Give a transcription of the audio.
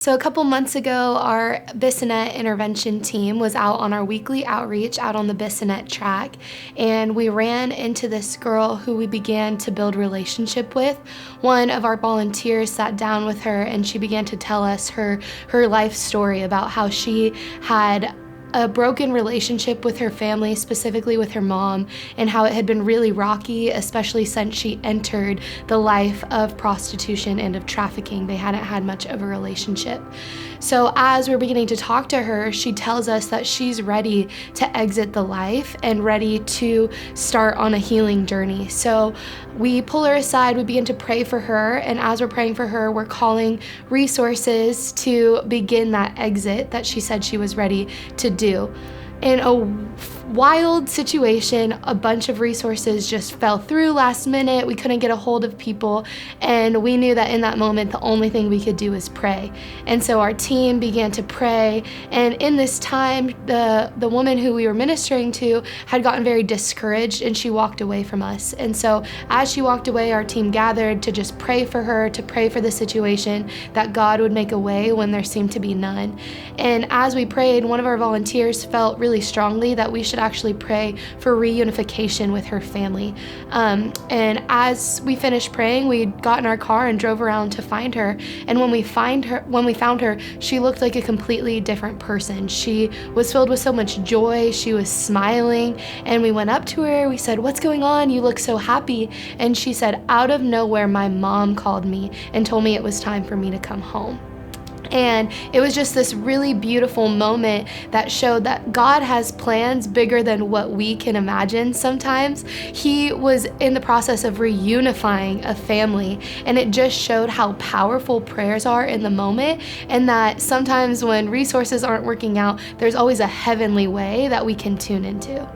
So a couple months ago, our Bissonnet intervention team was out on our weekly outreach out on the Bissonnet track, and we ran into this girl who we began to build relationship with. One of our volunteers sat down with her, and she began to tell us her life story about how she had a broken relationship with her family, specifically with her mom, and how it had been really rocky, especially since she entered the life of prostitution and of trafficking. They hadn't had much of a relationship. So as we're beginning to talk to her, she tells us that she's ready to exit the life and ready to start on a healing journey. So we pull her aside, we begin to pray for her, and as we're praying for her, we're calling resources to begin that exit that she said she was ready to do. In a wild situation, a bunch of resources just fell through last minute. We couldn't get a hold of people, and we knew that in that moment the only thing we could do is pray. And so our team began to pray, and in this time the woman who we were ministering to had gotten very discouraged, and she walked away from us. And so as she walked away, our team gathered to just pray for her, to pray for the situation, that God would make a way when there seemed to be none. And as we prayed, one of our volunteers felt really strongly that we should actually pray for reunification with her family. And as we finished praying, we got in our car and drove around to find her. And when we found her, she looked like a completely different person. She was filled with so much joy. She was smiling, and we went up to her. We said, "What's going on? You look so happy." And she said, "Out of nowhere, my mom called me and told me it was time for me to come home." And it was just this really beautiful moment that showed that God has plans bigger than what we can imagine sometimes. He was in the process of reunifying a family, and it just showed how powerful prayers are in the moment, and that sometimes when resources aren't working out, there's always a heavenly way that we can tune into.